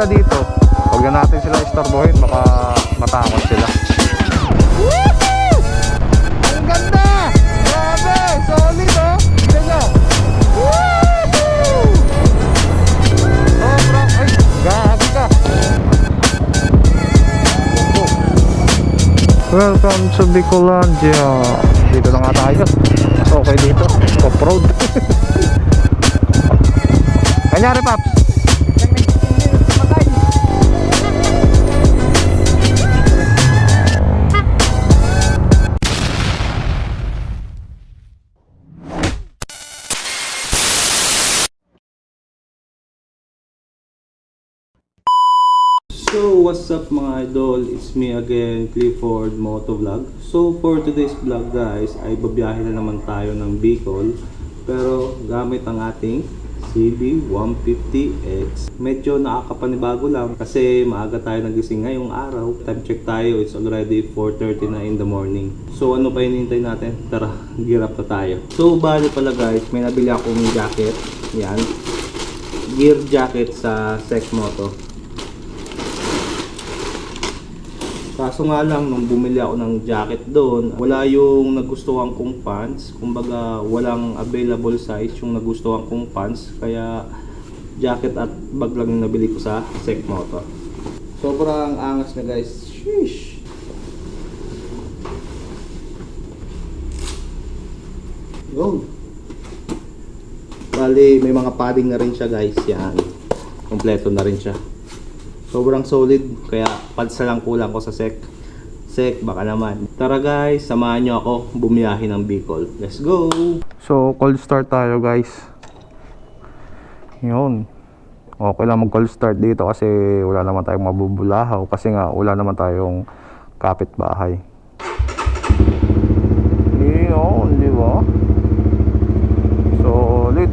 na dito. Huwag na natin sila istorbohin, baka matakot sila. Woohoo! Ang ganda! Grabe! Solid oh! Tignan nyo! Woohoo! Sobrang, ay, gabi ka! Welcome to Bicolandia. Dito na nga tayo. Okay dito, off-road. Kanyari Paps. So what's up mga idol, it's me again, Clifford Motovlog. So for today's vlog guys, ay babiyahe na naman tayo ng Bicol, pero gamit ang ating CB150X. Medyo nakakapanibago lang kasi maaga tayo nagising ngayong araw. Time check tayo, it's already 4:30 na in the morning. So ano pa hinihintay natin? Tara, gear up na tayo. So bali pala guys, may nabili akong jacket. Yan, gear jacket sa Sekmoto. Kaso nga lang, nung bumili ako ng jacket doon, wala yung nagustuhan kong pants. Kumbaga, walang available size yung nagustuhan kong pants. Kaya, jacket at bag lang yung nabili ko sa Sekmoto. Sobrang angas na guys. Sheesh! Go! Bali, may mga padding na rin siya guys. Yan. Kompleto na rin siya. Sobrang solid, kaya pads na lang kulang ko sa Sek, baka naman. Tara guys, samahan nyo ako bumiyahe ng Bicol. Let's go! So, cold start tayo guys. Yun. Okay lang mag cold start dito kasi wala naman tayong mabubulahaw. Kasi nga, wala naman tayong kapitbahay. Yun, di ba? Solid.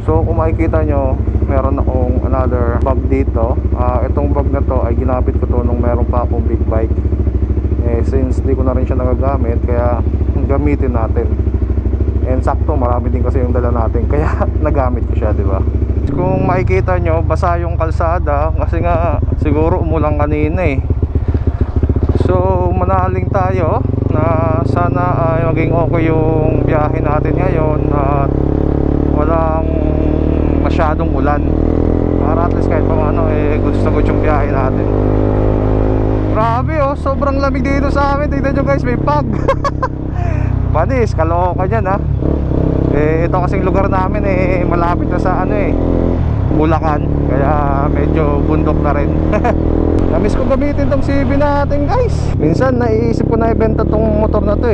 So, kung makikita nyo, meron akong another bag dito. Itong bag na to ay ginapit ko to nung meron pa akong big bike. Since di ko na rin siya nagagamit, kaya gamitin natin. And sakto, marami din kasi yung dala natin, kaya nagamit ko siya, di ba? Kung makikita nyo, basa yung kalsada kasi nga siguro umulang kanina eh. So manaling tayo na sana ay maging okay yung biyahe natin ngayon at walang masyadong ulan para at least kahit pa ano gusto ko yung biyahe natin. Grabe oh, sobrang lamig dito sa amin. Tignan nyo guys, may fog. Panis, Caloocan yan ha. Ito kasing lugar namin malapit na sa Bulacan, kaya medyo bundok na rin. Namiss ko gamitin tong CB natin guys. Minsan naiisip ko na ibenta tong motor na to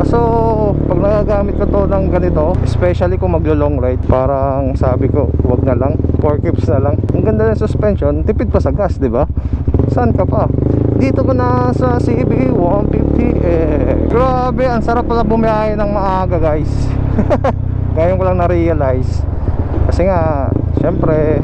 So, pag nagagamit ko to ng ganito, especially kung maglo-long ride, parang sabi ko, wag na lang, 4 kips na lang. Ang ganda ng suspension, tipid pa sa gas, di ba? Saan ka pa? Dito ko na sa CB150. Grabe, ang sarap pala bumiyahe ng maaga, guys. Ngayon ko lang na-realize. Kasi nga, syempre,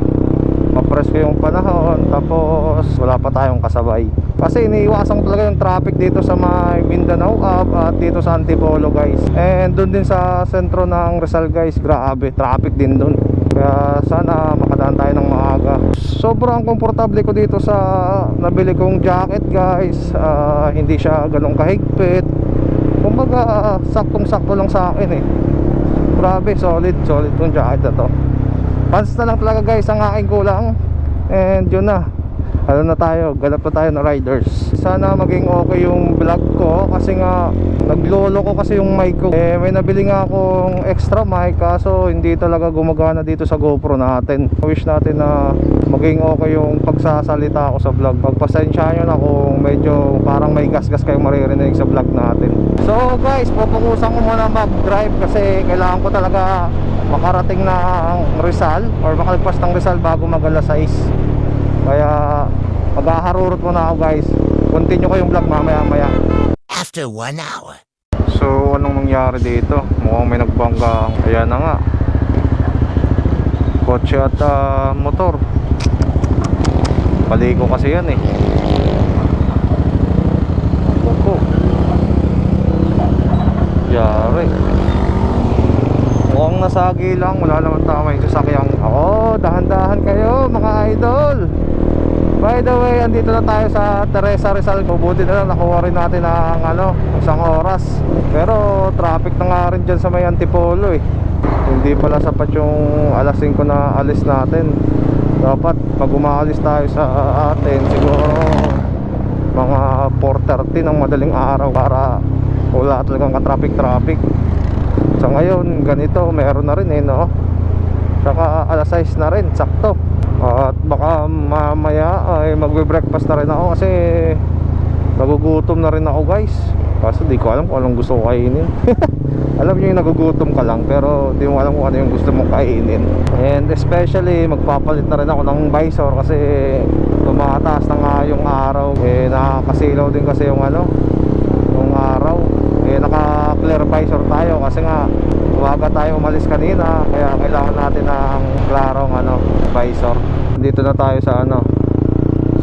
ma-press ko yung panahon, tapos wala pa tayong kasabay. Kasi iniiwasan ko talaga yung traffic dito sa may Mindanao at dito sa Antipolo guys. And doon din sa sentro ng Rizal guys, grabe, traffic din doon. Kaya sana makadaan tayo ng maaga. Sobrang komportable ko dito sa nabili kong jacket guys. Hindi siya ganong kahigpit. Kumbaga saktong-sakto lang sa akin Grabe, solid tong jacket na to. Pants na lang talaga guys ang aking kulang. And yun na, na tayo, ganap na tayo na riders. Sana maging okay yung vlog ko kasi nga naglolo ko kasi yung mic ko. May nabili nga akong extra mic kaso hindi talaga gumagana dito sa GoPro natin. Wish natin na maging okay yung pagsasalita ko sa vlog. Pagpasensya nyo na kung medyo parang may gas-gas kayong maririnig sa vlog natin. So guys, pupukusan ko muna mag-drive kasi kailangan ko talaga makarating ng Rizal or makalagpas ng Rizal bago mag-alas 6. Kaya maghaharurot muna ako guys. Continue ko yung vlog mamaya. After 1 hour. So anong nangyari dito? Mukhang may nagbangga. Ayan na nga, kotse at motor. Paliko kasi yan Ako yari. Mukhang nasagi lang. Wala naman tama yung sasakyang ako Oo, dahan-dahan kayo mga idol. By the way, andito na tayo sa Teresa Rizal. Buti na lang nakuha rin natin ang isang oras. Pero traffic na nga rin dyan sa may Antipolo eh. Hindi pala sapat yung alas 5 na alis natin. Dapat pag umaalis tayo sa atin, siguro mga 4:30 ng madaling araw para wala talagang ka-traffic. So ngayon, ganito, meron na rin eh, no? Saka alas 6 na rin, sakto. At baka mamaya ay magbe-breakfast na rin ako kasi nagugutom na rin ako guys. Kasi di ko alam kung anong gusto ko kainin. Alam nyo yung nagugutom ka lang pero di mo alam kung ano yung gusto mong kainin. And especially magpapalit na rin ako ng visor kasi tumataas na nga yung araw. Eh nakakasilaw din kasi yung yung araw. Eh naka clear visor tayo kasi nga umaga tayo umalis kanina, kaya kailangan natin ng klarong visor. Dito na tayo sa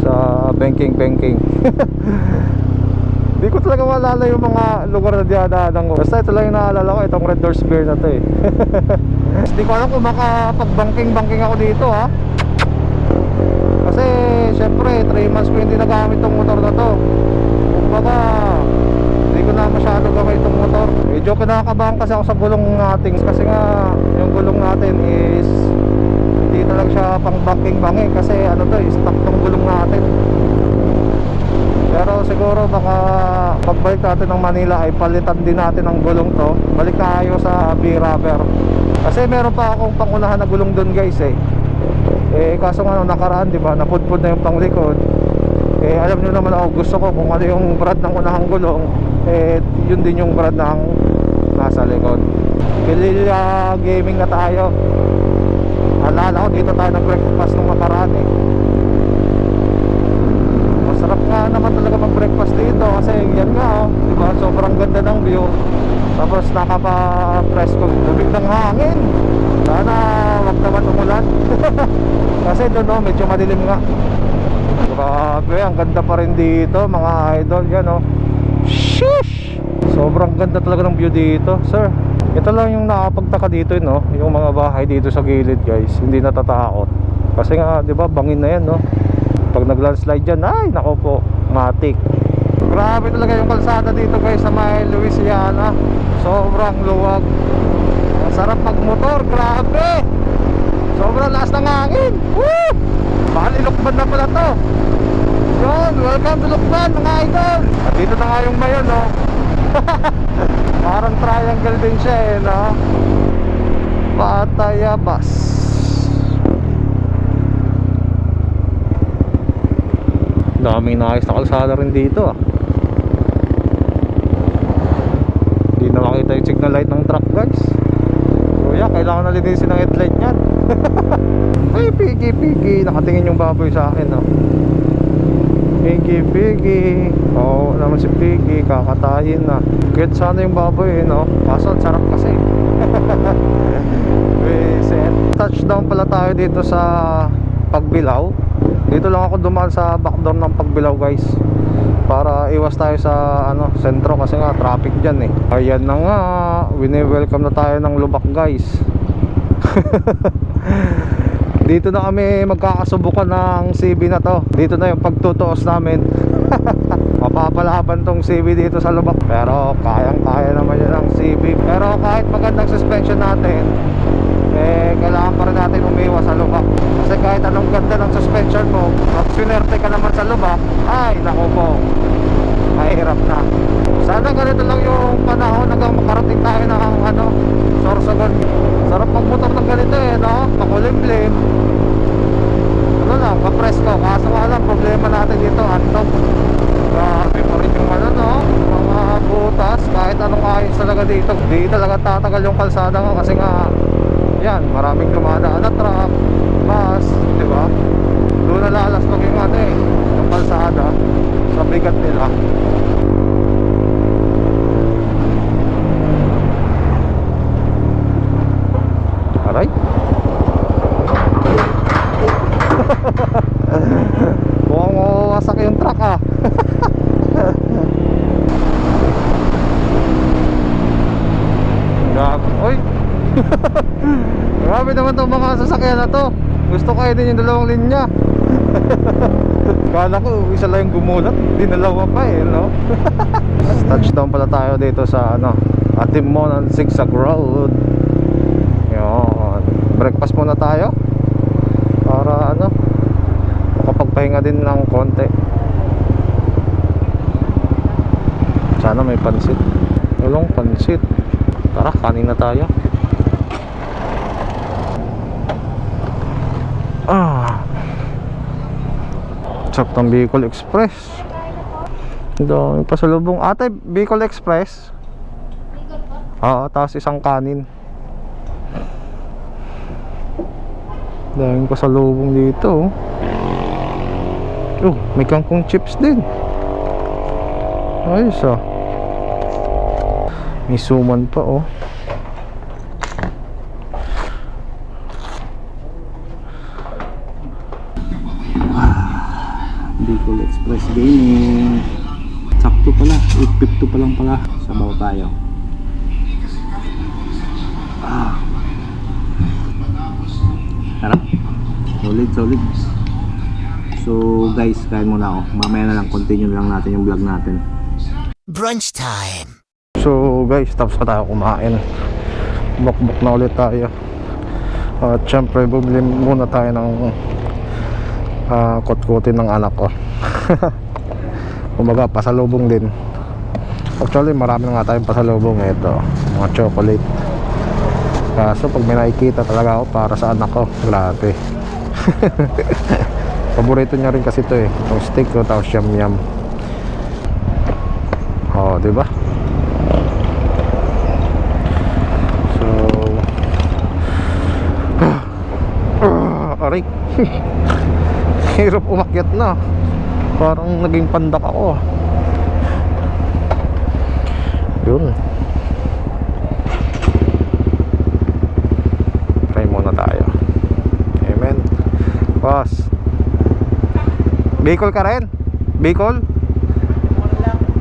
sa banking. Di ko talaga maalala yung mga lugar na dinadaanan ko. Basta ito lang yung naalala ko, itong Red Doors Beer na to eh. Di ko alam kung makapag-banking ako dito ha. Kasi syempre 3 months ko hindi nagamit tong motor na to. Kumbaga hindi ko na masyado gamay itong motor. Medyo kinakabahan kasi ako sa gulong natin. Kasi nga yung gulong natin is hindi talaga siya pang banking kasi stock tong gulong natin. Pero siguro baka pagbalik natin ng Manila ay palitan din natin ang gulong to. Balik tayo sa B-Rubber. Kasi meron pa akong pangunahan na gulong dun guys eh. Kaso nga nakaraan diba, napudpud na yung panglikod. Alam nyo naman ako, gusto ko kung ano yung brand ng unahang gulong, yun din yung brand ng nasa likod. Guerrilla gaming na tayo. Alala ko dito tayo nag-breakfast nung nakaraan eh. Masarap nga naman talaga mag-breakfast dito kasi yan nga diba, sobrang ganda ng view. Tapos nakapa-presko, tubig ng hangin. Sana wag naman umulan. Kasi doon medyo madilim nga. Grabe, ang ganda pa rin dito mga idol. Yan Sheesh! Sobrang ganda talaga ng view dito, sir. Ito lang yung nakapagtaka dito, no? Yung mga bahay dito sa gilid, guys. Hindi natatakot. Kasi nga, di ba, bangin na yan, no? Pag nag-landslide dyan, ay, nako po, matik. Grabe talaga yung kalsada dito, guys, sa may Louisiana. Sobrang luwag. Ang sarap magmotor, grabe! Sobrang lakas ng hangin. Woo! Mahal Ilocban na pala to. Yun, welcome to Ilocban mga idol. At dito na nga yung mayon, no? Parang triangle din siya eh, no? Patayabas. Daming naayos na kalsada rin dito ah. Hindi na makita yung signal light ng truck guys. Kuya, kailangan na linisin ng headlight niyan. Ay, pigi. Nakatingin yung baboy sa akin, no? Pigi. Oo, naman si Pigi. Kakatayin na. Cute sana yung baboy, no? Kaso, ang sarap kasi. Reset. Touchdown pala tayo dito sa Pagbilao. Dito lang ako dumaan sa backdoor ng Pagbilao, guys. Para iwas tayo sa sentro kasi nga traffic dyan eh. Ayan na nga, wini-welcome na tayo ng Lubak, guys. Dito na kami magkakasubukan ng CB na to. Dito na yung pagtutuos namin. Mapapalaban tong CB dito sa Lubak. Pero kayang-kaya naman yun ang CB. Pero kahit magandang suspension natin, kailangan pa rin natin umiwas sa Lubak. Kasi kahit anong ganda ng suspension mo, pag swinerte ka naman sa Lubak, ay naku po, mahirap na. Sana ganito lang yung panahon hanggang makarating tayo ng Sorsogon. Sarap magmotor ng ganito eh, no? Makulimlim. Kapresko. Kaso nga lang, problema natin dito, antok. Grabe pa rin yung mga butas. Kahit anong ayos talaga dito, di talaga tatagal yung kalsada nga kasi nga yan, maraming dumadaan na truck, bus, di ba? Doon nalalastok yung yung kalsada sa bigat nila. Aray. Mukhang mawawasak yung truck ah. Uy, Grabe naman itong mga sasakyan na to. Gusto ko din yung dalawang linya. Kala ko isa lang yung gumulat, di dalawa pa eh, no? Touchdown pala tayo dito sa ano, Atimonan Zigzag Road. Yun. Breakfast muna tayo para ano, makapagpahinga din ng konti. Sana may pansit. Walang pansit. Tara, kanin na tayo. Sarap ng Bicol Express. Dami pasalubong. Ate, Bicol Express. Oo, tapos isang kanin. Daming pasalubong dito. Oh, may kangkong chips din. Ayos ah. May suman pa oh. Bicol Express Gaming. Sakto pala, 8:52 pa lang pala. Sabaw tayo. Sarap. Solid. So guys, kain muna ako. Mamaya na lang, continue lang natin yung vlog natin. Brunch time. So guys, tapos na tayo kumain. Bukbuk na ulit tayo. At syempre bumili muna tayo ng kutkutin ng anak ko. Kumbaga pasalubong din. Actually marami na nga tayong pasalubong. Ito, mga chocolate. Kaso pag may nakikita talaga ako para sa anak ko, grabe. Paborito niya rin kasi ito eh, itong stick ko, tapos yum yum. Oh, diba? So aray. Hirap umakyat na. Parang naging pandak ako. Yun. Try muna tayo. Amen. Boss, Bicol ka rin? Bicol?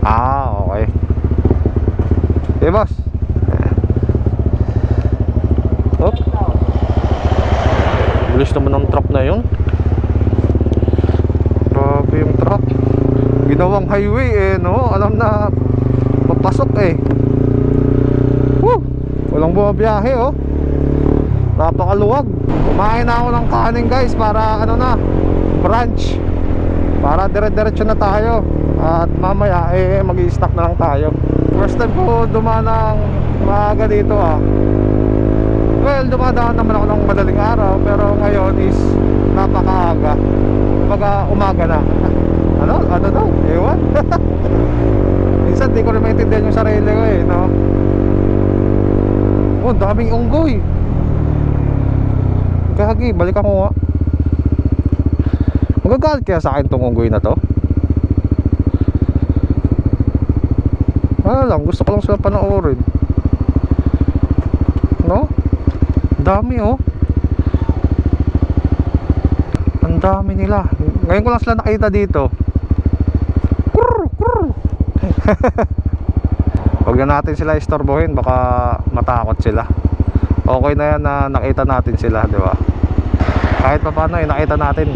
Ah, okay. Eh, boss. Hop. Bilis naman ng truck na yun. Grabe yung truck. Ginawang highway eh, no? Alam na papasok eh. Woo! Walang bumabiyahe oh. Napakaluwag. Kumain na ako ng kanin guys para ano na, brunch. Para dire-diretso na tayo. At mamaya eh mag-i-stock na lang tayo. First time ko dumaan ng maaga dito ah. Well, dumadaan naman ako ng madaling araw, pero ngayon is napakaaga. Kumbaga umaga na. Ano daw? Ewan. Minsan di ko rin maintindihan yung sarili ko eh, no? Oh, daming unggoy. Gagi, balik ako nga. Magagalit kaya sa akin tong unggoy na to? Wala lang, gusto ko lang sila panoorin. No? Dami oh. Ang dami nila. Ngayon ko lang sila nakita dito. Huwag na natin sila istorbohin, baka matakot sila. Okay na yan na nakita natin sila, di ba? Kahit pa paano, nakita natin.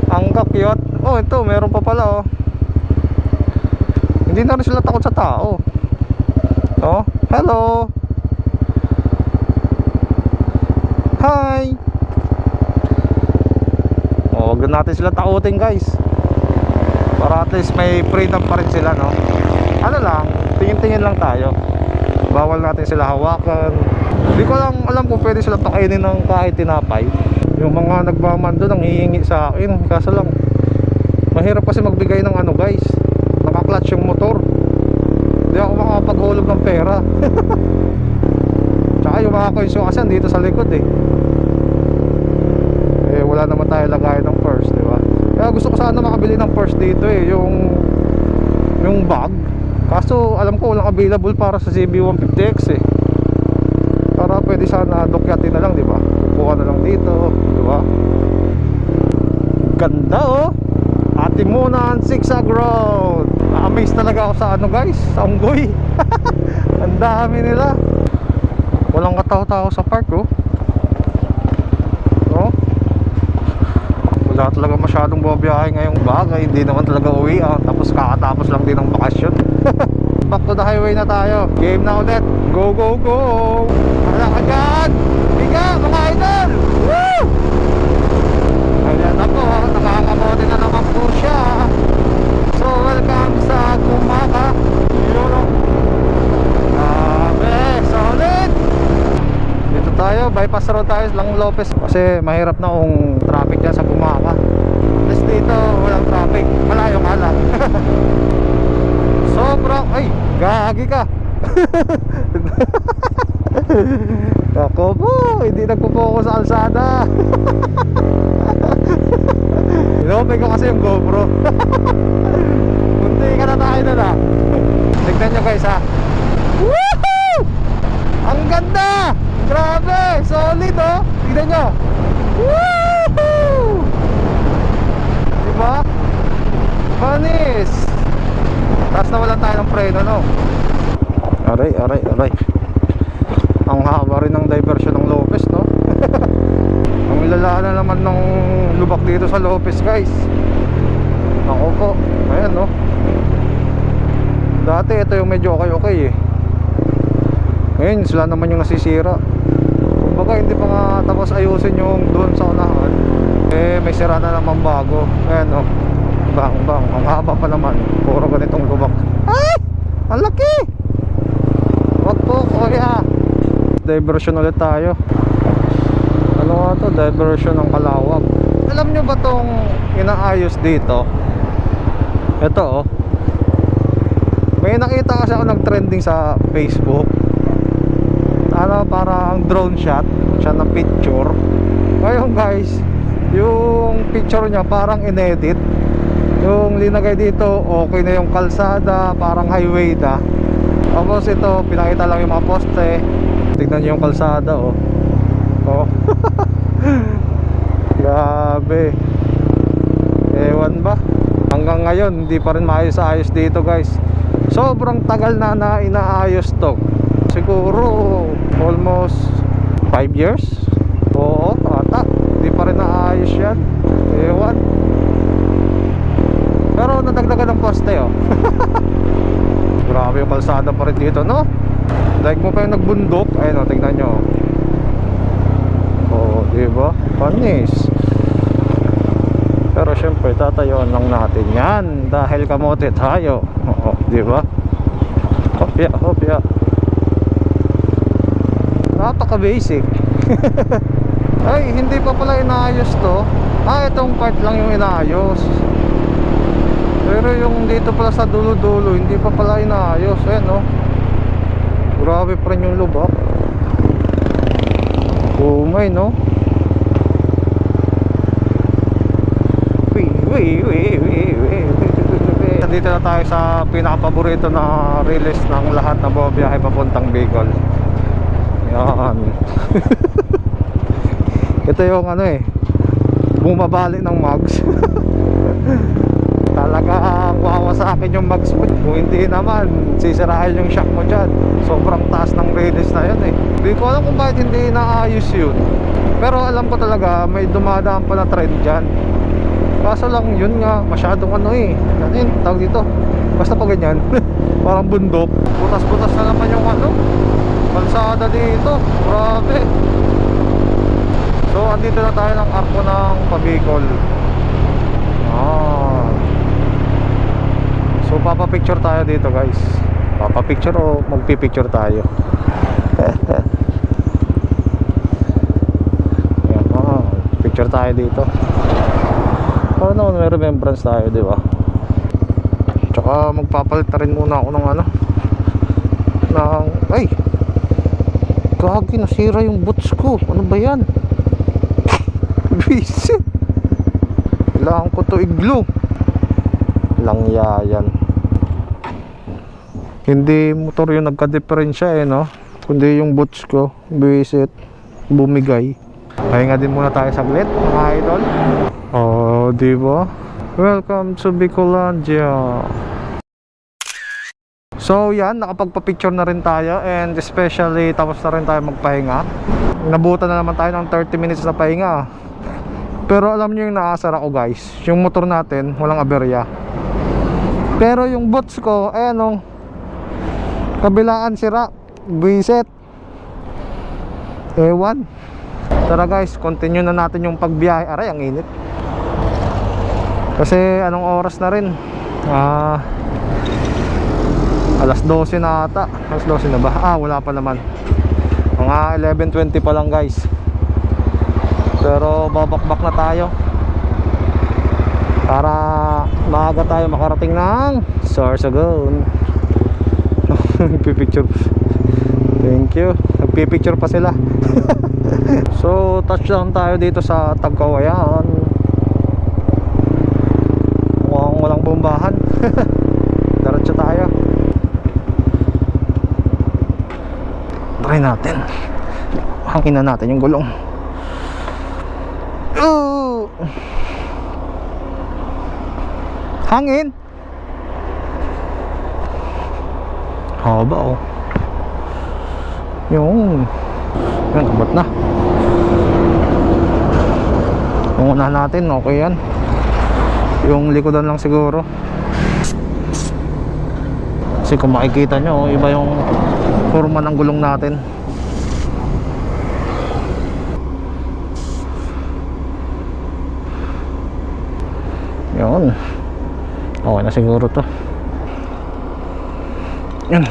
Ang cute. Oh, ito, meron pa pala oh. Hindi na rin sila takot sa tao. Oh, hello. Hi. Oh, huwag na natin sila takutin guys. Para at least may freedom pa rin sila, no? Ano lang, tingin-tingin lang tayo. Bawal natin sila hawakan. Hindi ko lang alam kung pwede sila pakainin ng kahit tinapay. Yung mga nagmamando nang hihingi sa akin. Kaso lang, mahirap kasi magbigay ng ano guys, naka-clutch yung motor. Hindi ako makapaghulog ng pera. Tsaka yung mga coins yung asan dito sa likod eh. Eh wala naman tayo lagay ng purse, di ba? Kaya gusto ko sana makabili ng purse dito eh, yung bag. Kaso alam ko walang available para sa CB150X eh. Para pwede sana dokyatin na lang, di ba? Kukuha na lang dito, di ba? Ganda oh. Atimonan Zigzag Road. Na-amaze talaga ako sa ano guys, sa unggoy. Ang dami nila. Walang katao-tao sa park, oh. Oh. Wala talaga masyadong bumabiyahe ngayong bagay. Hindi naman talaga uwi, tapos kakatapos lang din ng bakasyon. Back to the highway na tayo. Game na ulit. Go, go, go. Anak agad. Biga, mga idol. Woo! Ayan na po, nakakamote na naman po siya. So, welcome sa Gumaka. Yun, oh. Grabe, solid. Dito tayo, bypass road tayo lang Lopez. Kasi mahirap na kung traffic dyan sa Gumaka. Tapos dito, walang traffic. Malayo nga lang. Sobrang, ay, gagi ka. Ako po, hindi nagpo-focus sa kalsada. Inopay ko kasi yung GoPro. Munti ka na tayo na na. Tignan nyo guys ha. Woohoo! Ang ganda! Grabe! Solid oh! Tignan nyo. Woohoo! Diba? Panis! Tapos nawalan tayo ng preno, no? Aray, aray, aray. Ang haba rin ng diversion ng Lopez, no? Ang lala na naman ng lubak dito sa Lopez, guys. Ako po. Ayan, no? Dati ito yung medyo okay-okay eh. Ngayon sila naman yung nasisira. Kumbaga hindi pa nga tapos ayusin yung doon sa unahan. Eh may sira na naman bago. Ayan, no? Bang bang, ang haba pa naman. Puro ganitong lubak. Ay! Ang laki! Wag po, kuya. Diversion ulit tayo. Ano nga to? Diversion ng Kalawag. Alam nyo ba tong inaayos dito? Ito oh. May nakita kasi ako nag-trending sa Facebook. Ano, parang drone shot siya na picture. Ngayon guys, yung picture niya parang inedit. Yung linagay dito, okay na yung kalsada, parang highway na. Tapos ito, pinakita lang yung mga poste. Tignan nyo yung kalsada, oh. Oh. Grabe. Ewan ba? Hanggang ngayon, hindi pa rin maayos-ayos dito, guys. Sobrang tagal na inaayos to. Siguro, almost 5 years? Oo, ata. Hindi pa rin naayos yan. Ewan. Pero nadagdagan ng poste, oh. Grabe yung kalsada pa rin dito, no? Like mo pa yung nagbundok. Ayun, oh, tignan nyo. Oo, diba? Panis. Pero syempre, tatayuan lang natin yan. Dahil kamote tayo. Oo, diba? Hopya, hopya. Napaka-basic. Ay, hindi pa pala inaayos to. Itong part lang yung inaayos. Pero yung dito pala sa dulo-dulo, hindi pa pala inaayos. Ayan, no? Grabe pa rin yung lubak. Umay, no? Dito na tayo sa pinaka-paborito na release ng lahat na bumabiyahe papuntang Bicol. Yan. Ito yung ano eh, bumabali ng mags. Talagang wawa sa akin yung mags mo. Kung hindi naman, sisirahin yung shock mo dyan. Sobrang taas ng release na yun eh. Hindi ko alam kung bakit hindi naayos yun. Pero alam ko talaga may dumadaan pa na trend dyan. Kaso lang yun nga, masyadong ano eh. Ano yun, tawag dito. Basta pa ganyan. Parang bundok. Butas-butas na naman yung ano, kalsada dito. Grabe. So andito na tayo ng arko ng Pabicol. So papapicture tayo dito, guys. Papapicture o magpipicture tayo. Ayan, picture tayo dito. Para naman may remembrance tayo, di ba? Tsaka magpapalit na rin muna ako ng ano, ng, ay, gagi, nasira yung boots ko. Ano ba yan? Visit. Kailangan ko to i-glue. Langya yan. Hindi motor yung nagka-diferensya eh, no? Kundi yung boots ko, visit, bumigay. Pahinga din muna tayo saglit, mga idol. Oh, diba? Welcome to Bicolandia. So yan, nakapagpa-picture na rin tayo, and especially tapos na rin tayo magpahinga. Nabutan na naman tayo ng 30 minutes na pahinga. Pero alam nyo yung naasar ako guys, yung motor natin walang aberya. Pero yung boots ko, ayan o, kabilaan sira, buiset. Ewan. Tara guys, continue na natin yung pagbiyahe. Aray, ang init. Kasi anong oras na rin? Alas 12 na ata. Alas 12 na ba? Wala pa naman. Mga 11:20 pa lang guys. Pero babakbak na tayo para maaga tayo makarating ng Sorsogon. Nagpipicture. Thank you. Nagpipicture pa sila. So touchdown tayo dito sa Tagkawayan. Mukhang walang bombahan. Diretso tayo. Try natin. Hangin na natin yung gulong. Hangin. Haba oh. Yung abot na. Yung unahan natin, okay yan. Yung likodan lang siguro. Kasi kung makikita nyo, iba yung forma ng gulong natin. Yun. Okay na siguro to. Yan.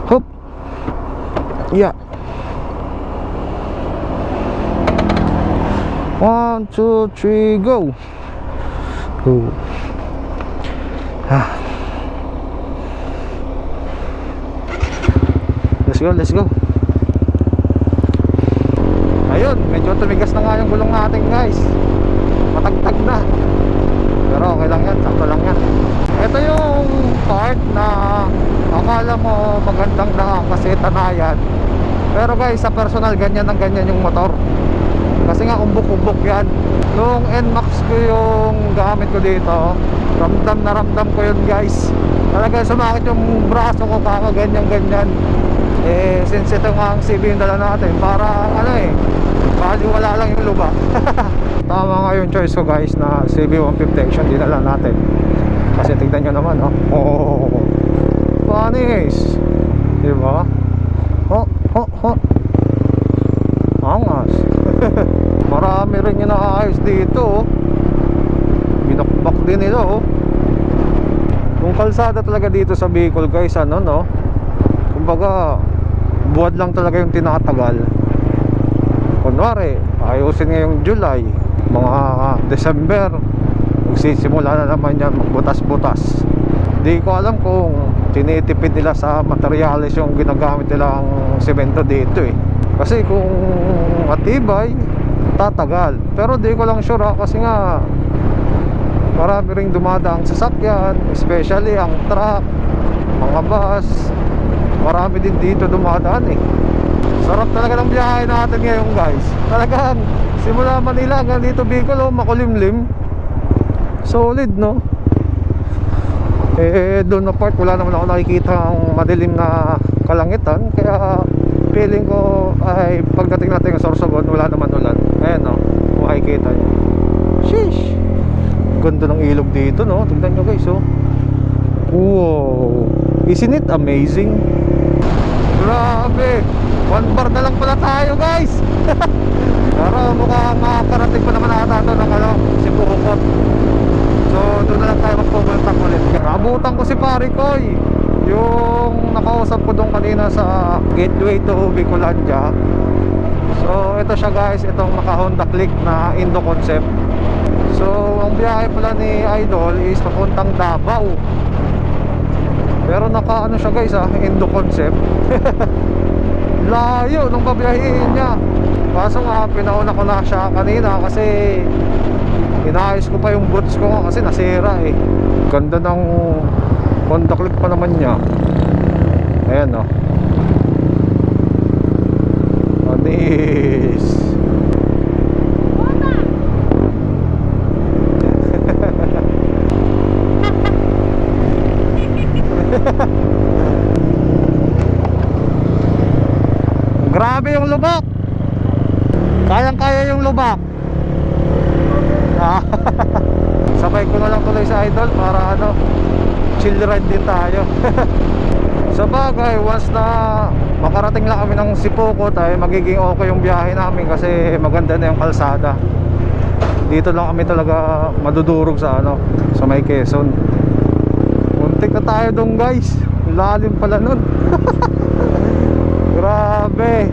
Hop. Yeah. 1, 2, 3, go. Go. Let's go. Ayun, medyo tumigas na nga yung gulong natin guys. Matagtag na. Pero okay lang yan, sakto lang yan. Ito yung part na akala mo magandang daan kasi tanayan. Pero guys, sa personal ganyan ang ganyan yung motor. Kasi nga umbok-umbok yan. Nung NMAX ko yung gamit ko dito, ramdam na ramdam ko yun guys. Talaga sumakit yung braso ko kaka ganyan-ganyan. Since ito nga ang CB yung dala natin, para bali wala lang yung luba. Tama nga yung choice ko guys na CB 150 Action dinala natin. Kasi tignan nyo naman panis, diba? Angas. Marami rin yung naayos dito. Binakbak din ito. Yung kalsada talaga dito sa Bicol guys, kumbaga buwad lang talaga yung tinatagal. Kunwari ayusin ngayong July, mga December magsisimula na naman yan magbutas-butas. Di ko alam kung tinitipid nila sa materials yung ginagamit nilang semento dito kasi kung matibay tatagal, pero di ko lang sure kasi nga marami ring dumadaang sasakyan, especially ang truck, mga bus. Marami din dito dumadaan Sarap talaga ng biyahe natin ngayon guys. Talagang simula Manila hanggang dito Bicol makulimlim. Solid no. Doon na part wala naman ako nakikita ang madilim na kalangitan. Kaya feeling ko ay pagdating natin sa Sorsogon wala naman ulan. Ayan no, kung makikita nyo. Sheesh, ganda ng ilog dito no. Tignan nyo guys Wow, isn't it amazing? Grabe, 1 bar na lang pala tayo guys. Pero mukhang makakarating pa naman ata ito ng Sibukot. So doon na lang tayo magpupuntak ulit. Abutan ko si pare ko yung nakausap ko doon kanina sa gateway to Bicolandia. So ito siya guys, itong naka Honda Click na Indo Concept. So ang biyahe pala ni Idol is papuntang Davao. Pero naka siya guys Indo Concept. Layo nung babiyahin niya. Kaso nga pinauna ko na siya kanina kasi inaayos ko pa yung boots ko kasi nasira Ganda ng Honda Click pa naman niya. Ayan Anis. Grabe yung lubak. Kayang-kaya yung lubak. Sabay ko na lang tuloy sa Idol para ano, chill ride din tayo. Sa bagay, once na makarating lang kami ng Sipokot ay magiging okay yung biyahe namin kasi maganda na yung kalsada. Dito lang kami talaga madudurog sa ano, sa may Quezon. Muntik na tayo dong guys. Lalim pala nun. Grabe.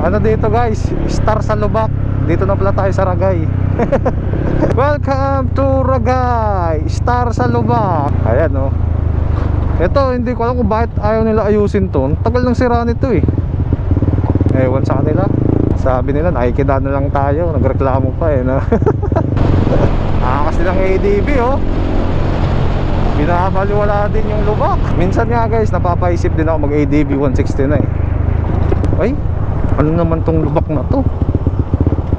Ano dito guys, star sa lubak. Dito na pala tayo sa Ragay. Welcome to Ragay, star sa lubak. Ayan oh. Ito, hindi ko alam kung bakit ayaw nila ayusin to. Tagal ng sira nito eh. Ewan sa kanila. Sabi nila, nakikita na lang tayo. Nagreklamo pa eh na. Kasi ng ADB oh. Binabaliwala din yung lubak. Minsan nga guys, napapaisip din ako mag ADB 160 na eh. Ay, ano naman tong lubak na to?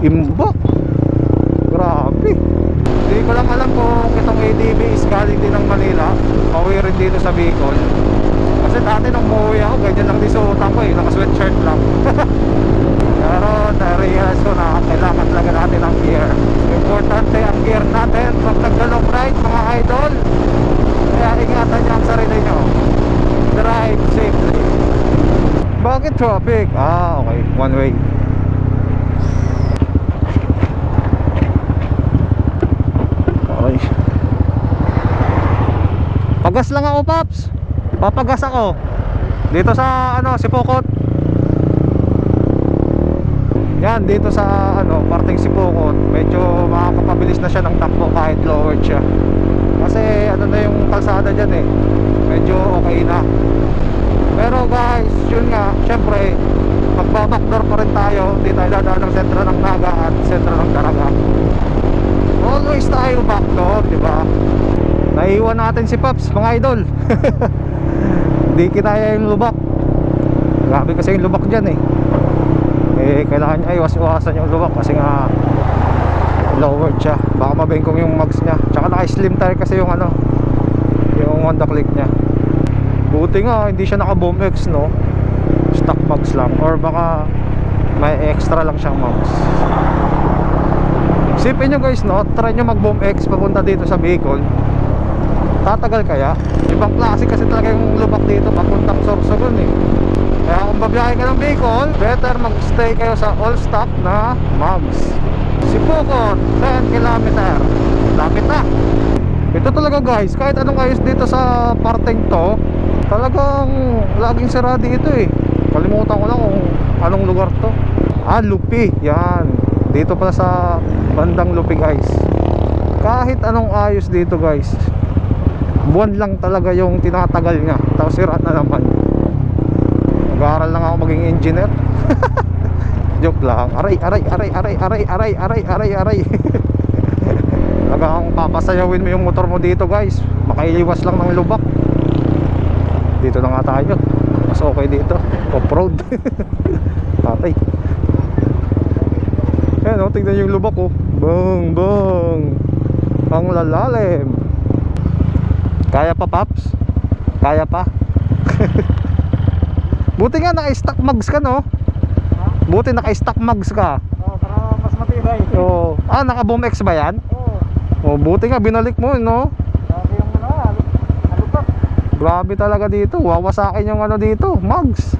Imbak. Grabe. Hindi ko lang alam kung itong ADB is galing din ng Manila, pauwi rin dito sa Bicol. Kasi dati nung umuwi ako, ganyan lang din suotan ko eh, naka-sweatshirt lang. Pero na-realize ko na kailangan talaga natin ng gear. Importante ang gear natin pag nagda-long ride mga idol. Kaya ingatan nyo ang sarili nyo. Drive safely. Bakit traffic? Okay, one way. Okay. Pagas lang ako, Paps. Papagas ako. Dito sa ano, Sipokot. Yan, dito sa ano, parting Sipokot. Medyo makakapabilis na siya ng takbo kahit lowered siya. Kasi ano na yung kalsada dyan eh. Medyo okay na. Pero guys, yun nga, syempre magbabackdoor pa rin tayo. Hindi tayo dadaan ng sentro ng Naga at sentro ng Caraga. Always tayo backdoor, di ba? Naiiwan natin si Paps, mga idol. Hindi kinaya yung lubak. Grabe kasi yung lubak dyan eh. Kailangan niya iwas-iwasan yung lubak kasi nga lowered siya. Baka mabengkong yung mags niya. Tsaka naka-slim tire kasi yung ano, yung Honda Click niya. Buti nga hindi siya naka-boom X, no? Stock mags lang. Or baka may extra lang siyang mags. Isipin nyo guys, no? Try nyo mag-boom X papunta dito sa Bicol. Tatagal kaya? Ibang klase kasi talaga yung lubak dito papuntang Sorsogon eh. Kaya kung babiyahe ka ng Bicol, better mag-stay kayo sa all-stock na mags. Sipokot, 10 km. Lapit na. Ito talaga guys, kahit anong ayos dito sa parteng to, talagang laging sira dito eh. Kalimutan ko lang kung anong lugar to. Lupi, yan. Dito pala sa bandang Lupi guys. Kahit anong ayos dito guys, buwan lang talaga yung tinatagal niya. Tapos sira na naman. Nag-aaral lang ako maging engineer. Joke lang. Aray. Talagang papasayawin mo yung motor mo dito guys. Makailiwas lang ng lubak. Dito na nga tayo. Mas okay dito. Off-road. Tatay. Ayan o, tignan yung lubak oh. Bang. Ang lalalim. Kaya pa, Paps? Kaya pa? Buti nga naka-stock mags ka, no? Buti naka-stock mags ka. Para mas matibay. Oo. Naka-boom X ba yan? Oo. Buti nga binalik mo, no? Grabe yung alupak. Grabe talaga dito. Wawasakin yung ano dito, mags.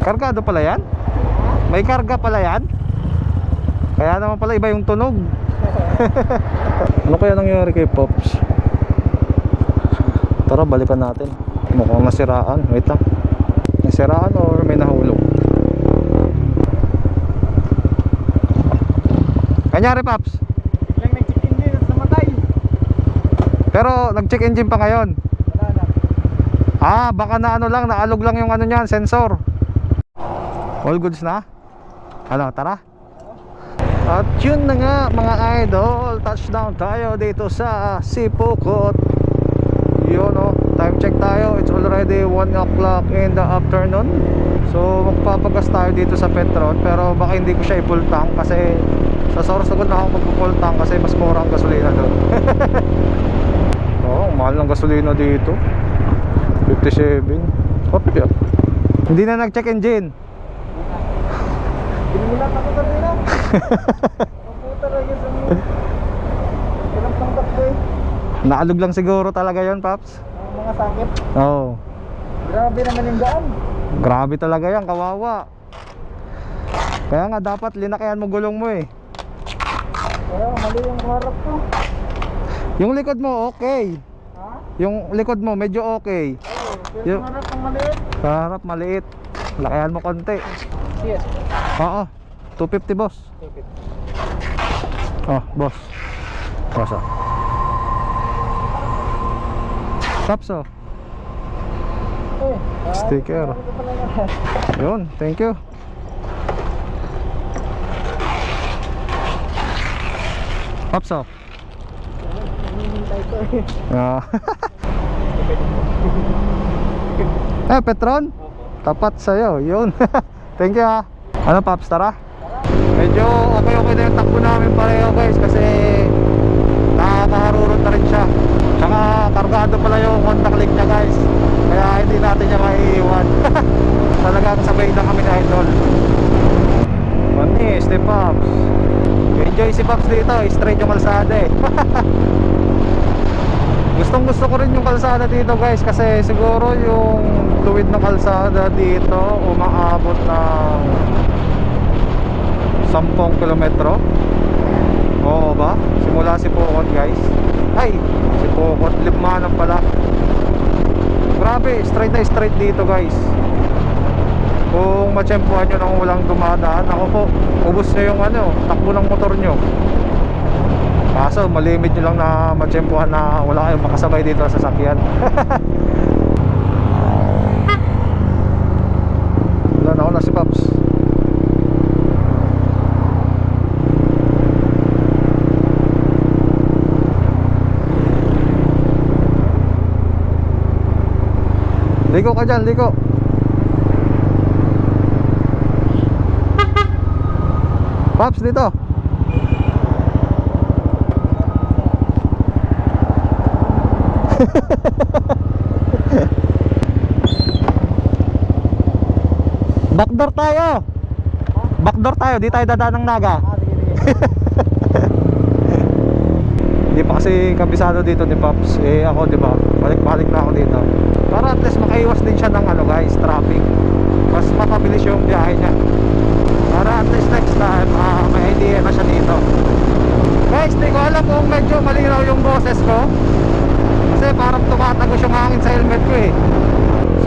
Kargado pala yan? May karga pala yan? Kaya naman pala iba yung tunog. Ano kaya nangyari kay Pops? Tara, balikan natin. Mukhang nasiraan. Wait lang. Nasiraan or may nahulog? Kanyari, Pops? Biglang nag-check engine at namatay. Pero nag-check engine pa ngayon. Wala na. Baka na ano lang, naalog lang yung ano niyan, sensor. All goods na? Ano, tara. At yun na nga mga idol, touchdown tayo dito sa Sipokot. Yun o, time check tayo. It's already 1 o'clock in the afternoon. So magpapagas tayo dito sa Petron. Pero baka hindi ko siya i-full tank kasi sa Sorsogon na ako magpo-full tank kasi mas mura ang gasolina doon. Mahal ng gasolina dito. 57. Hop, yeah. Hindi na nag-check engine. Binilat ako kanina. Maputa lagi sa mga. Ilang tangkap ko eh. Naalog lang siguro talaga yon, Paps. Ang mga sakit. Oo. Grabe naman yung daan. Grabe talaga yan, kawawa. Kaya nga dapat linakayan mo gulong mo eh. Kaya mali yung harap ko. Yung likod mo okay. Ha? Yung likod mo medyo okay. Oo. Pero Yung yung harap ang maliit. sa harap maliit. Lakayan mo konti. Yes. Oo. 250 boss. Oh, boss. Boss oh. Taps oh. Sticker. Yun, thank you. Taps oh. Ah. Petron? Tapat sa'yo, yun. Thank you ha. Ano Paps, tara? Medyo okay na yung takbo namin pareho guys. Kasi nakakaharurot na rin siya. Tsaka kargado pala yung contact link niya guys. Kaya hindi natin niya maiiwan. Talagang sabay lang kami na idol. Manis ni Paps. Enjoy si Paps dito, straight yung kalsada eh. Gustong gusto ko rin yung kalsada dito guys. Kasi siguro yung tuwid ng kalsada dito umaabot ng 10 kilometro. Oo ba? Simula Sipokot guys. Ay, Sipokot, Libmanan pala. Grabe, straight na straight dito guys. Kung matsyempohan nyo nang walang dumadaan, ako po, ubos nyo yung takbo ng motor nyo. Kaso malimit nyo lang na matsyempohan na wala kayong makasabay dito sa sasakyan. Wala na ako na si Paps. Liko ka dyan, liko. Paps, dito. Backdoor tayo. Backdoor tayo, di tayo dadaan ng Naga. Hindi pa kasi kabisado dito ni Pops. Eh ako, di ba? Balik-balik na ako dito. Para at least makaiwas din siya ng guys, traffic. Mas mapabilis yung biyahe niya. Para at least next time, may idea na siya dito. Guys, di ko alam kung medyo malinaw yung boses ko. Kasi parang tumatagos yung hangin sa helmet ko eh.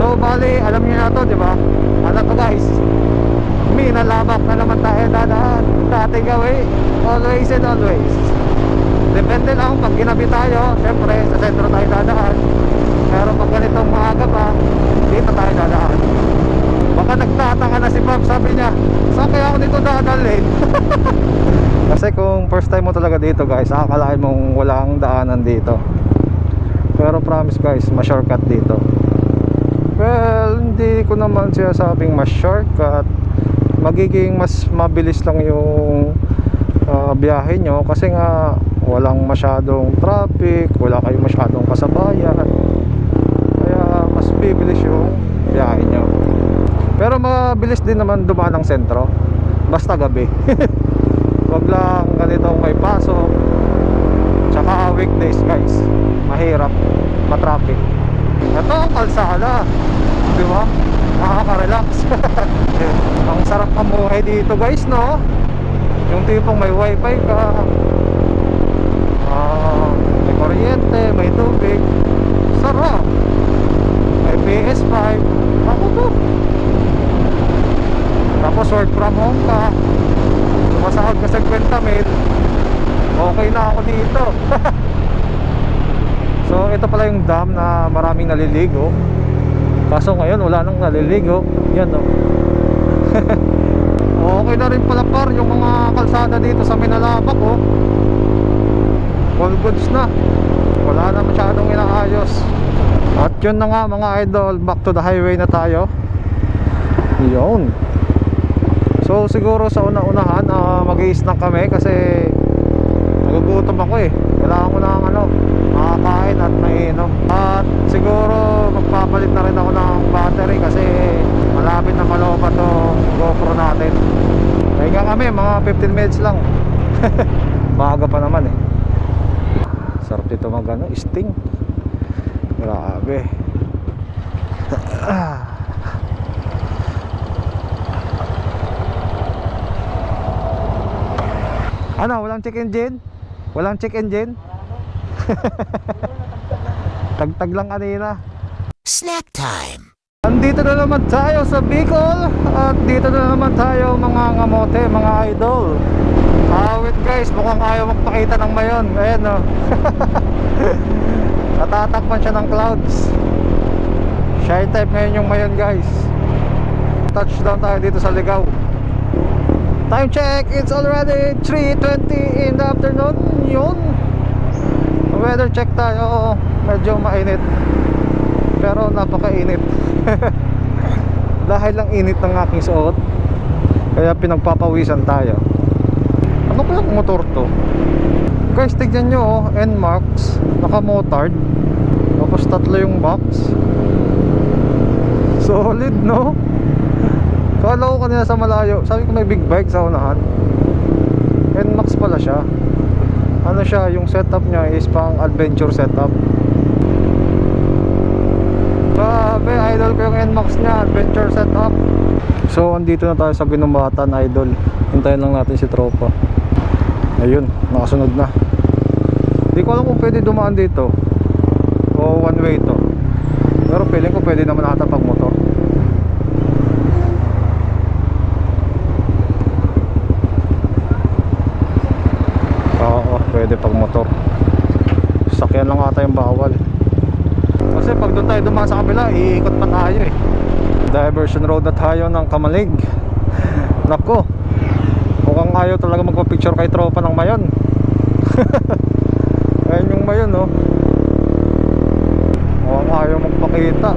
So bali, alam niyo na to, di ba? Ano to guys? Minalabak na naman tayo dadaan. Dating gawin, always and always. Depende lang pag ginabi tayo, syempre sa sentro tayo dadaan. Pero pag ganitong maaga pa, dito tayo dadaan. Baka nagtataka na si Pop, sabi niya, saan kaya ako dito dadalhin? Kasi kung first time mo talaga dito guys, akalain mong walang daanan dito. Pero promise guys, ma-shortcut dito. Well, hindi ko naman siya sabing ma-shortcut. Magiging mas mabilis lang yung biyahe nyo. Kasi nga walang masyadong traffic, wala kayong masyadong kasabayan. Kaya mas bibilis yung biyahe nyo. Pero mabilis din naman dumaan ng sentro. Basta gabi. Wag lang ganitong may pasok. Tsaka weekdays guys, mahirap, matraffic. Ito ang kalsada, di ba? Nakaka-relax. Ang sarap mamuhay dito guys, no? Yung tipong may wifi ka, may kuryente, may tubig. Sarap. May PS5. Ako to. Tapos work from home ka, sumasahod ka sa 50 mil, okay na ako dito. So ito pala yung dam na maraming naliligo. Kaso ngayon wala nang naliligo. Yan no. Okay na rin pala par yung mga kalsada dito sa Minalabak oh. All goods na. Wala na masyadong inaayos. At yun na nga mga idol, back to the highway na tayo. Yun. So siguro sa una-unahan mag-i-snack kami kasi nagugutom ako eh. Kailangan ko ng makakain at mainom. At siguro magpapalit na rin ako ng battery kasi malapit na malobat tong GoPro natin. mga 15 minutes lang. Maaga pa naman eh. Sarap dito mag ano, sting. Grabe. Ano, walang check engine? Walang check engine? Tagtag lang kanina. Snack time. Andito na naman tayo sa Bicol. At dito na naman tayo mga ngamote, mga idol. Wait guys, mukhang ayaw magpakita ng mayon. Ayan o. Natatakpan siya ng clouds. Shy type ngayon yung mayon guys. Touchdown tayo dito sa Ligao. Time check, it's already 3:20 in the afternoon. Yun. Weather check tayo. Medyo mainit, pero napakainit. Dahil lang init ng aking suot, kaya pinagpapawisan tayo. Ano kaya motor to? Guys, tignan nyo oh, NMAX, naka-motard. Tapos tatlo yung box. Solid no? Kala ko kanina sa malayo, sabi ko may big bike sa unahan. NMAX pala siya. Ano siya, yung setup niya is pang adventure setup. Grabe, idol ko yung NMAX niya, adventure setup. So, andito na tayo sa Ginumbatan, idol. Hintayin lang natin si tropa. Ayun, nakasunod na. Hindi ko alam kung pwede dumaan dito o one way to. Pero feeling ko pwede naman ata pag motor. Oo, pwede pag motor. Sakyan lang ata yung bawal. Kasi pag doon tayo dumaan sa kabila, iikot pa tayo eh. Diversion road na tayo ng Kamalig. Nako, mukhang ayaw talaga magpa-picture kay tropa ng mayon. Ayan yung mayon oh. Mukhang ayaw magpakita.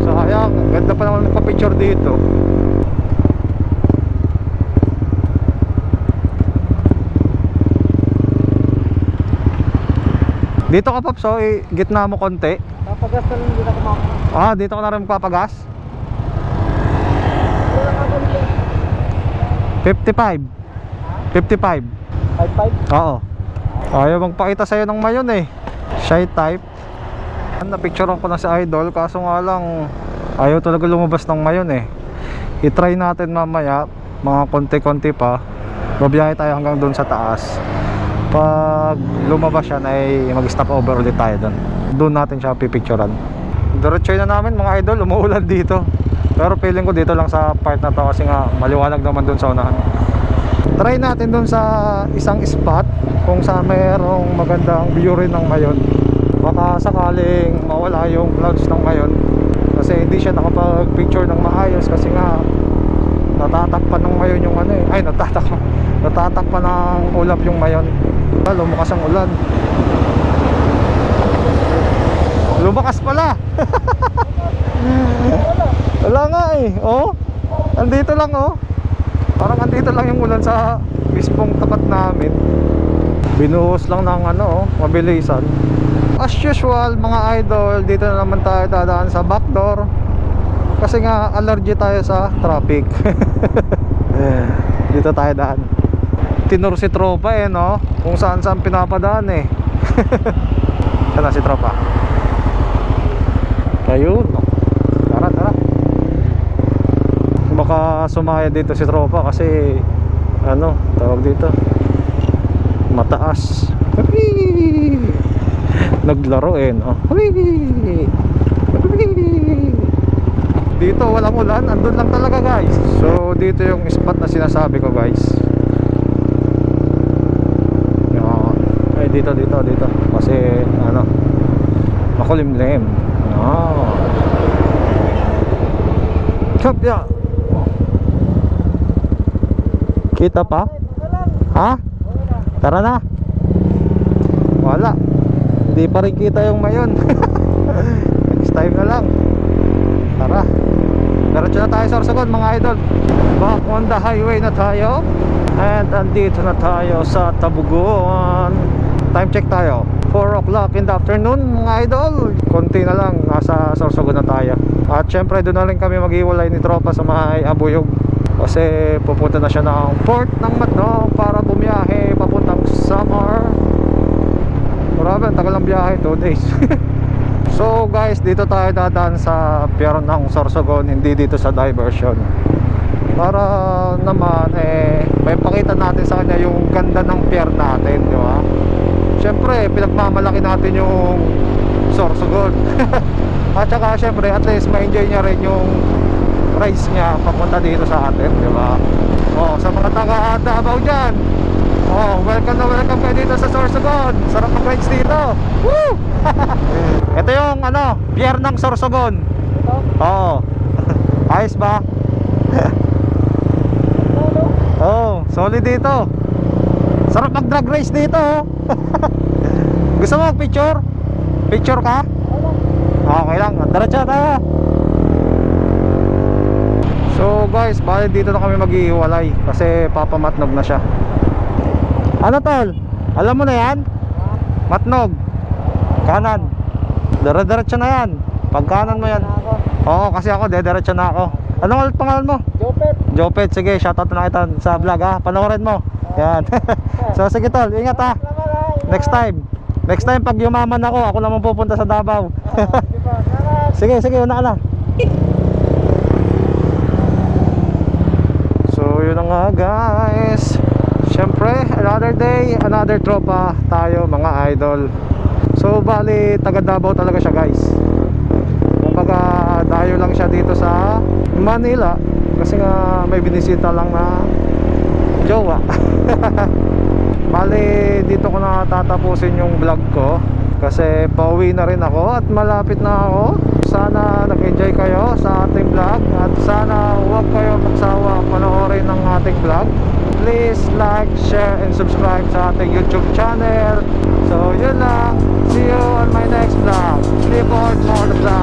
Sayang, ganda pa naman magpa-picture dito. Dito ka Pops, so gitna mo konti. Papagas na lang dito ako mga. Dito ka na rin magpapagas. 55. 55. 5-5? Oo. Ayaw magpakita sa'yo ng mayon eh. Shy type. Napicturean ko na si idol, kaso nga lang ayaw talaga lumabas ng mayon eh. I-try natin mamaya, mga konti-konti pa. Babiyahe tayo hanggang doon sa taas. Pag lumabas yan ay mag-stop over ulit tayo doon. Doon natin siya pipicturean. Diretso na namin mga idol, umuulan dito. Pero feeling ko dito lang sa part na to kasi nga maliwanag naman doon sa unahan. Try natin doon sa isang spot kung saan mayroong magandang view rin ng mayon. Baka sakaling mawala yung clouds ng mayon, kasi hindi siya nakapag-picture ng maayos kasi nga natatakpan ng mayon yung ano eh. Ay, natatakpan ng ulap yung mayon. Lumakas ang ulan. Lumakas pala. Wala nga eh. Oh, andito lang oh. Parang andito lang yung ulan sa mismong tapat namin. Binuhos lang ng ano oh, mabilisan. As usual mga idol, dito na naman tayo dadaan sa backdoor. Kasi nga allergy tayo sa traffic. Dito tayo daan. Tinur si tropa eh no, kung saan saan pinapadaan eh. Sana si tropa. Ayun no. Tara tara. Baka sumaya dito si tropa kasi ano, tawag dito, mataas. Naglaro eh no. Dito walang ulan, andun lang talaga guys. So dito yung spot na sinasabi ko guys. Ay dito kasi ano, makulimlim. Kapya. Kita pa? Ha? Tara na. Wala. Hindi pa rin kita yung mayon. Next time na lang. Tara. Diretso na tayo sa Sorsogon mga idol. Back on the highway na tayo. And andito na tayo sa Tabugon. Time check tayo, 4 o'clock in the afternoon mga idol. Konti na lang, nasa Sorsogon na tayo. At syempre doon na rin kami maghiwalay ni tropa sa may Abuyog. Kasi pupunta na siya ng port ng Matnog para bumiyahe papuntang Samar. Grabe, ang tagal ng biyahe, 2 days. So guys, dito tayo dadaan sa pier ng Sorsogon, hindi dito sa diversion. Para naman may pakita natin sa kanya yung ganda ng pier natin, di ba? Siyempre, pinagmamalaki natin yung Sorsogon. At saka siyempre, at least ma-enjoy niya rin yung rides niya papunta dito sa atin, di ba? Oh, sa mga taga Davao dyan, oh, welcome na welcome kayo dito sa Sorsogon. Sarap mag-rides dito. Woo! Ito yung pier ng Sorsogon. Ito? Oo. Ayos ba? Oh, solid dito. Sarap mag-drag race dito. Gusto mo mag-picture? Picture ka? Okay lang, diretso tayo. So guys, bali dito na kami maghihiwalay kasi papamatnog na siya. Ano tol? Alam mo na yan? Matnog. Kanan. Dire-diretso na yan. Pag kanan mo yan. Oo, kasi ako diretso na ako. Anong ulit pangalan mo? Jopet. Jopet, sige, shoutout na kita sa vlog ha. Panoorin mo. Yan. So sige tol, ingat ha. Next time. Next time pag yumaman ako naman pupunta sa Davao. Sige, una ka na. So yun na nga guys. Siyempre, another day, another tropa tayo mga idol. So bali, taga Davao talaga siya guys. Kumbaga dayo lang siya dito sa Manila kasi nga may binisita lang na jowa. Bali, dito ko na tatapusin yung vlog ko kasi pauwi na rin ako at malapit na ako. Sana nag-enjoy kayo sa ating vlog at sana huwag kayo magsawa panoorin ng ating vlog. Please like, share, and subscribe sa ating YouTube channel. So yun lang. See you on my next vlog. Clip on more the vlog.